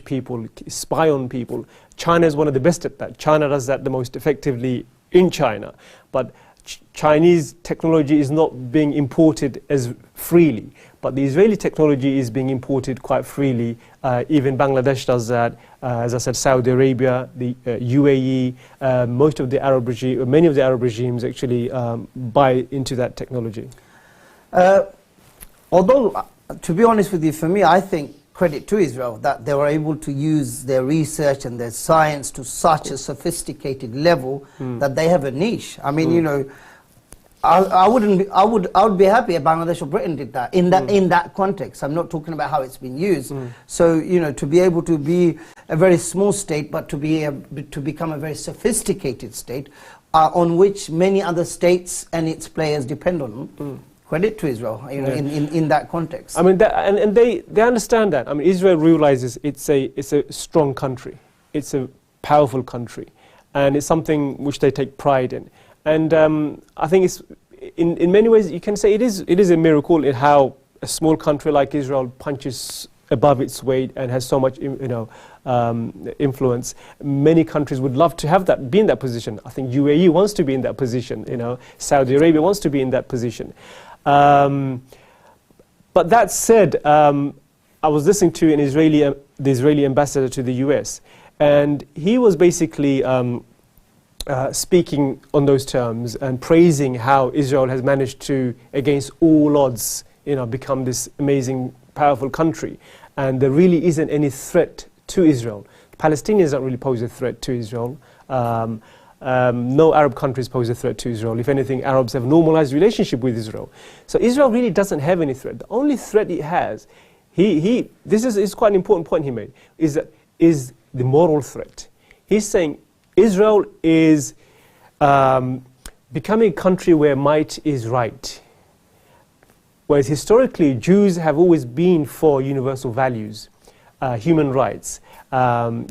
people, spy on people. China is one of the best at that. China does that the most effectively in China, but Chinese technology is not being imported as freely, but the Israeli technology is being imported quite freely. Even Bangladesh does that. As I said, Saudi Arabia, the UAE, many of the Arab regimes actually buy into that technology. Although, to be honest with you, for me, I think credit to Israel that they were able to use their research and their science to such a sophisticated level that they have a niche. I mean, I would be happy if Bangladesh or Britain did that in that context. I'm not talking about how it's been used. So to be able to be a very small state, but to become a very sophisticated state, on which many other states and its players depend on. Credit to Israel, in that context. I mean, and they understand that. I mean, Israel realizes it's a strong country, it's a powerful country, and it's something which they take pride in. And I think it's in many ways you can say it is a miracle in how a small country like Israel punches above its weight and has so much influence. Many countries would love to be in that position. I think UAE wants to be in that position. Saudi Arabia wants to be in that position. But that said, I was listening to the Israeli ambassador to the US, and he was basically speaking on those terms and praising how Israel has managed to, against all odds, become this amazing, powerful country, and there really isn't any threat to Israel. Palestinians don't really pose a threat to Israel. No Arab countries pose a threat to Israel. If anything, Arabs have normalized relationship with Israel. So Israel really doesn't have any threat. The only threat it has, this is quite an important point he made, is the moral threat. He's saying Israel is becoming a country where might is right. Whereas historically, Jews have always been for universal values, human rights. But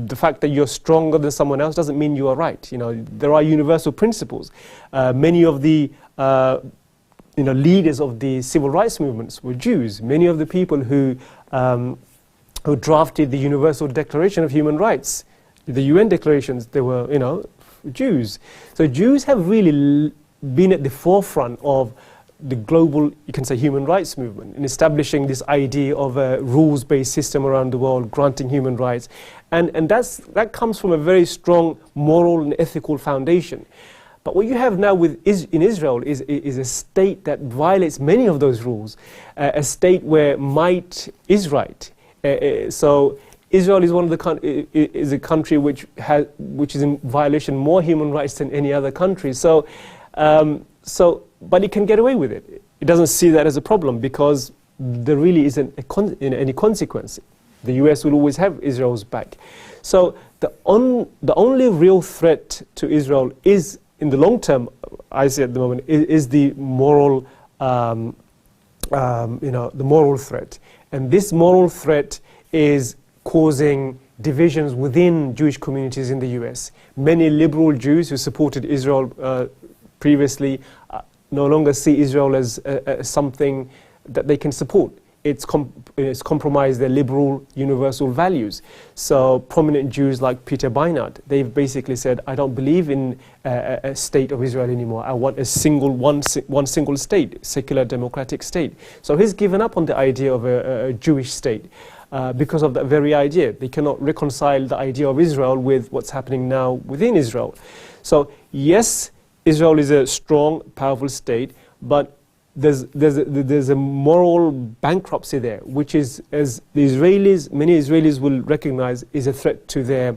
the fact that you're stronger than someone else doesn't mean you are right. There are universal principles. Many of the leaders of the civil rights movements were Jews. Many of the people who drafted the Universal Declaration of Human Rights, the UN declarations, they were Jews. So Jews have really been at the forefront of the global, you can say, human rights movement in establishing this idea of a rules-based system around the world, granting human rights. And that comes from a very strong moral and ethical foundation. But what you have now in Israel is a state that violates many of those rules, a state where might is right. So Israel is a country which is in violation more human rights than any other country. But it can get away with it. It doesn't see that as a problem because there really isn't any consequence. The US will always have Israel's back. So the only real threat to Israel is, in the long term, I see at the moment, is the moral, the moral threat. And this moral threat is causing divisions within Jewish communities in the US. Many liberal Jews who supported Israel previously no longer see Israel as something that they can support. It's compromised their liberal universal values. So prominent Jews like Peter Beinart, they've basically said, I don't believe in a state of Israel anymore. I want one single state, secular democratic state. So he's given up on the idea of a Jewish state because of that very idea. They cannot reconcile the idea of Israel with what's happening now within Israel. So yes, Israel is a strong, powerful state, but there's a moral bankruptcy there, which is, as the Israelis, many Israelis will recognize, is a threat to their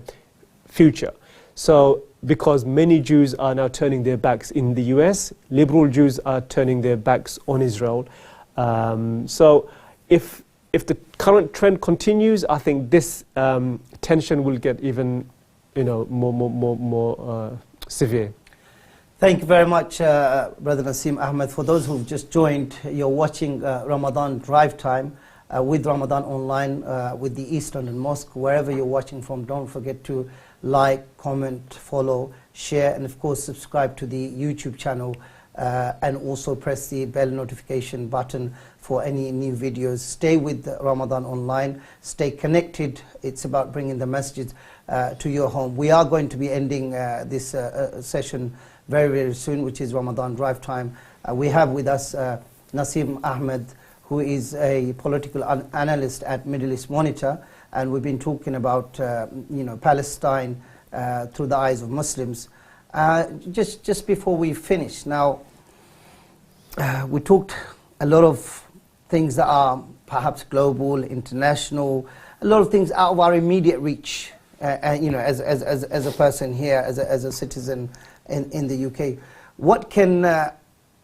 future. So because many Jews are now turning their backs in the US, liberal Jews are turning their backs on Israel. So if the current trend continues, I think this tension will get even more severe. Thank you very much, Brother Nasim Ahmed. For those who've just joined, you're watching Ramadan Drive Time with Ramadan Online with the East London Mosque. Wherever you're watching from, don't forget to like, comment, follow, share, and of course subscribe to the YouTube channel and also press the bell notification button for any new videos. Stay with Ramadan Online. Stay connected. It's about bringing the messages to your home. We are going to be ending this session very, very soon, which is Ramadan Drive Time. We have with us Nasim Ahmed, who is a political analyst at Middle East Monitor, and we've been talking about Palestine through the eyes of Muslims. Just before we finish, now we talked a lot of things that are perhaps global, international, a lot of things out of our immediate reach. As a person here, as a citizen in the UK, what can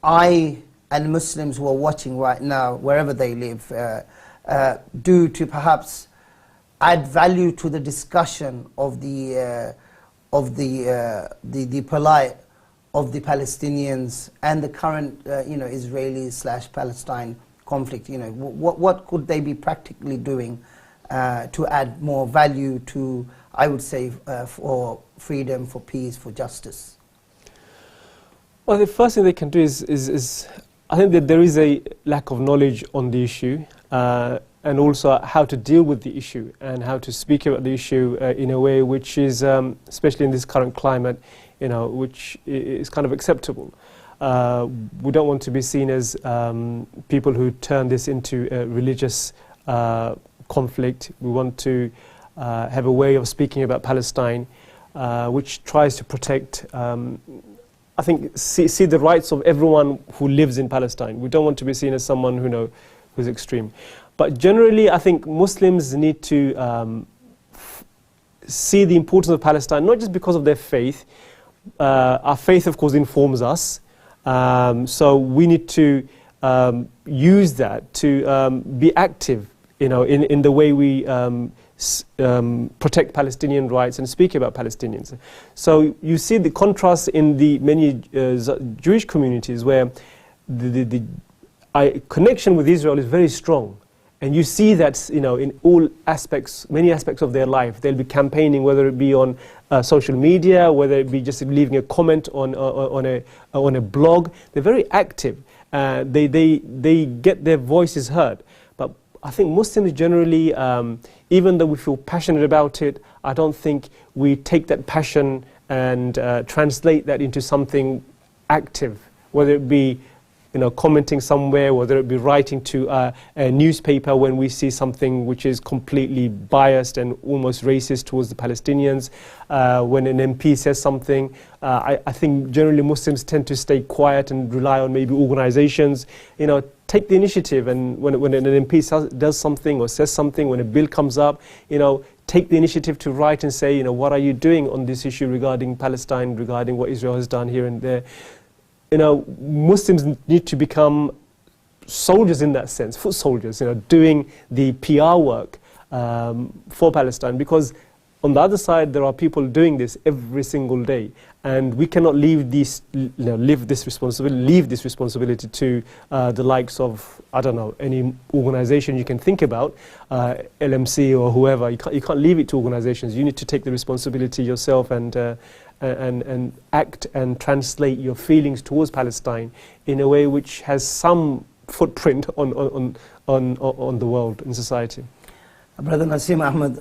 I and Muslims who are watching right now, wherever they live, do to perhaps add value to the discussion of the plight of the Palestinians and the current Israeli/Palestine conflict? What could they be practically doing to add more value to, I would say, for freedom, for peace, for justice? Well, the first thing they can do is I think that there is a lack of knowledge on the issue, and also how to deal with the issue and how to speak about the issue in a way which is, especially in this current climate, which is kind of acceptable. We don't want to be seen as people who turn this into a religious conflict. We want to have a way of speaking about Palestine which tries to protect, I think, see the rights of everyone who lives in Palestine. We don't want to be seen as someone who's extreme. But generally, I think Muslims need to see the importance of Palestine, not just because of their faith. Our faith, of course, informs us. So we need to use that to be active, in the way we protect Palestinian rights and speak about Palestinians. So you see the contrast in the many Jewish communities where the connection with Israel is very strong. And you see that, in all aspects, many aspects of their life. They'll be campaigning, whether it be on social media, whether it be just leaving a comment on a blog. They're very active. They get their voices heard. But I think Muslims generally, even though we feel passionate about it, I don't think we take that passion and translate that into something active, whether it be commenting somewhere, whether it be writing to a newspaper when we see something which is completely biased and almost racist towards the Palestinians. When an MP says something, I think generally Muslims tend to stay quiet and rely on maybe organizations. Take the initiative, and when an MP does something or says something, when a bill comes up, take the initiative to write and say, what are you doing on this issue regarding Palestine, regarding what Israel has done here and there. Muslims need to become soldiers in that sense, foot soldiers, doing the PR work for Palestine, because On the other side, there are people doing this every single day, and we cannot leave this responsibility to the likes of, I don't know, any organization you can think about, LMC or whoever. You can't leave it to organizations. You need to take the responsibility yourself and act and translate your feelings towards Palestine in a way which has some footprint on the world, in society. Brother Nasim Ahmed,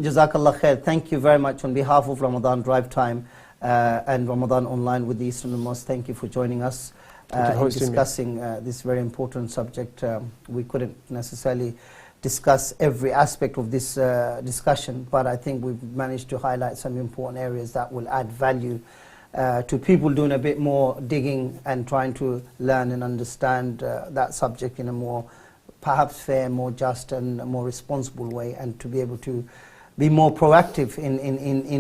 Jazakallah khair. Thank you very much on behalf of Ramadan Drive Time and Ramadan Online with the Eastern Mosque. Thank you for joining us in discussing this very important subject. We couldn't necessarily discuss every aspect of this discussion, but I think we've managed to highlight some important areas that will add value to people doing a bit more digging and trying to learn and understand that subject in a more perhaps fair, more just and more responsible way, and to be able to be more proactive in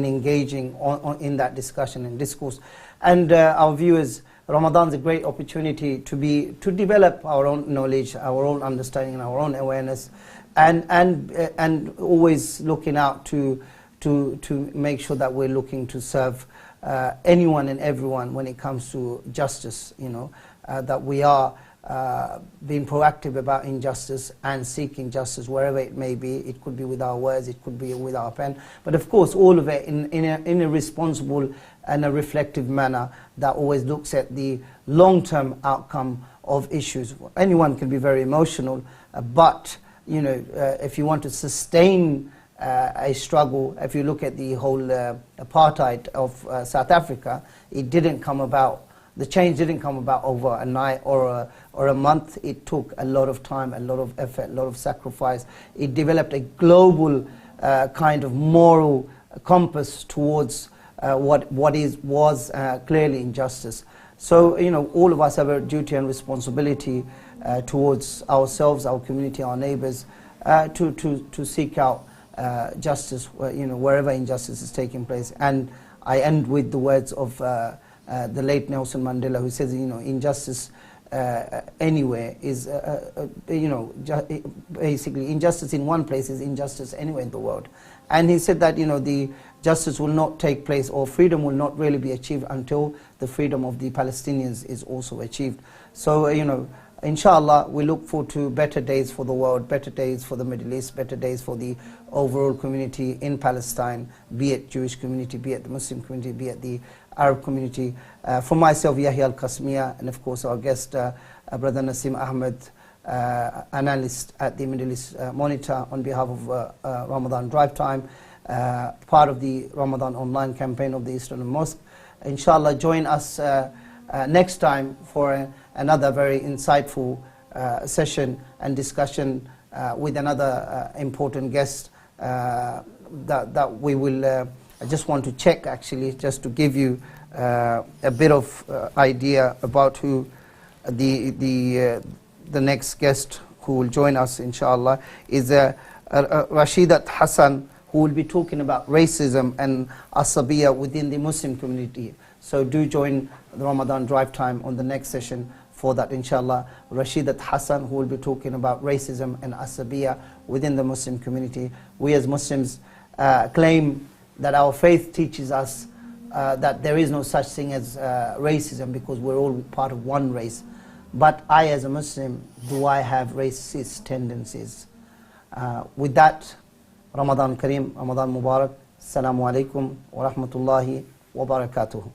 engaging in that discussion and discourse. And our viewers, Ramadan's a great opportunity to develop our own knowledge, our own understanding and our own awareness, and always looking out to make sure that we're looking to serve anyone and everyone when it comes to justice, that we are being proactive about injustice and seeking justice wherever it may be. It could be with our words, it could be with our pen, but of course all of it in a responsible and a reflective manner that always looks at the long-term outcome of issues. Anyone can be very emotional, but if you want to sustain a struggle, if you look at the whole apartheid of South Africa, it didn't come about. The change didn't come about over a night or a month. It took a lot of time, a lot of effort, a lot of sacrifice. It developed a global kind of moral compass towards what was clearly injustice. So all of us have a duty and responsibility towards ourselves, our community, our neighbours, to seek out justice, wherever injustice is taking place. And I end with the words of the late Nelson Mandela, who says, injustice anywhere is, basically injustice in one place is injustice anywhere in the world. And he said that, the justice will not take place, or freedom will not really be achieved until the freedom of the Palestinians is also achieved. So, inshallah, we look forward to better days for the world, better days for the Middle East, better days for the overall community in Palestine, be it Jewish community, be it the Muslim community, be it the Arab community. For myself, Yahya Al-Qasmiya, and of course our guest, Brother Nasim Ahmed, analyst at the Middle East Monitor, on behalf of Ramadan Drive Time, part of the Ramadan Online campaign of the Eastern Mosque. Inshallah, join us next time for another very insightful session and discussion with another important guest that we will. I just want to check, actually, just to give you a bit of idea about who the next guest who will join us, inshallah, is Rashidat Hassan, who will be talking about racism and asabiya within the Muslim community. So do join the Ramadan Drive Time on the next session for that, inshallah. Rashidat Hassan, who will be talking about racism and asabiya within the Muslim community. We as Muslims claim that our faith teaches us that there is no such thing as racism, because we're all part of one race. But I, as a Muslim, do I have racist tendencies? With that, Ramadan Kareem, Ramadan Mubarak, Assalamu alaikum wa rahmatullahi wa barakatuhu.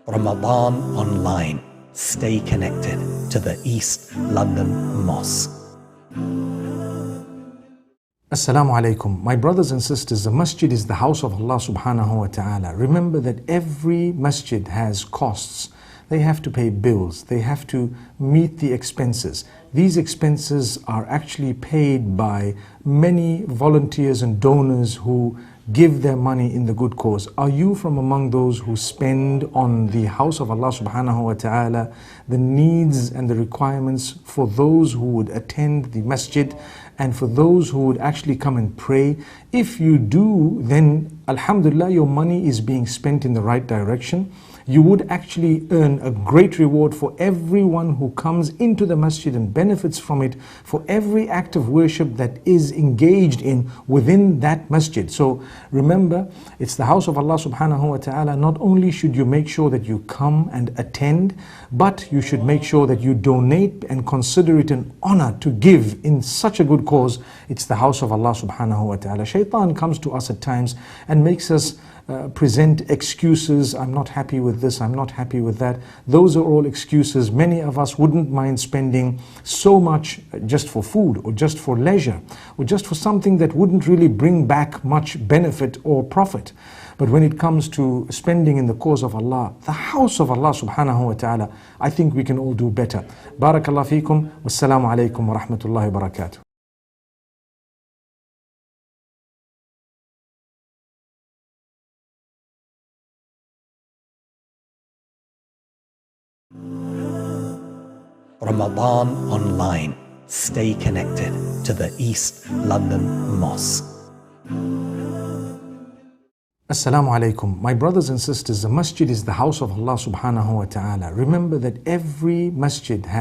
Ramadan Online. Stay connected to the East London Mosque. Assalamu alaikum. My brothers and sisters, the masjid is the house of Allah subhanahu wa ta'ala. Remember that every masjid has costs. They have to pay bills. They have to meet the expenses. These expenses are actually paid by many volunteers and donors who give their money in the good cause. Are you from among those who spend on the house of Allah subhanahu wa ta'ala the needs and the requirements for those who would attend the masjid and for those who would actually come and pray? If you do, then alhamdulillah, your money is being spent in the right direction. you would actually earn a great reward for everyone who comes into the masjid and benefits from it, for every act of worship that is engaged in within that masjid. So remember, it's the house of Allah subhanahu wa ta'ala. Not only should you make sure that you come and attend, but you should make sure that you donate and consider it an honor to give in such a good cause. It's the house of Allah subhanahu wa ta'ala. Shaitan comes to us at times and makes us present excuses. I'm not happy with this, I'm not happy with that. Those are all excuses. Many of us wouldn't mind spending so much just for food, or just for leisure, or just for something that wouldn't really bring back much benefit or profit. But when it comes to spending in the cause of Allah, the house of Allah subhanahu wa ta'ala, I think we can all do better. Barakallah feekum. Wassalamu alaikum wa rahmatullahi wa barakatuh. Ramadan Online. Stay connected to the East London Mosque. Assalamu alaikum. My brothers and sisters, the masjid is the house of Allah subhanahu wa ta'ala. Remember that every masjid has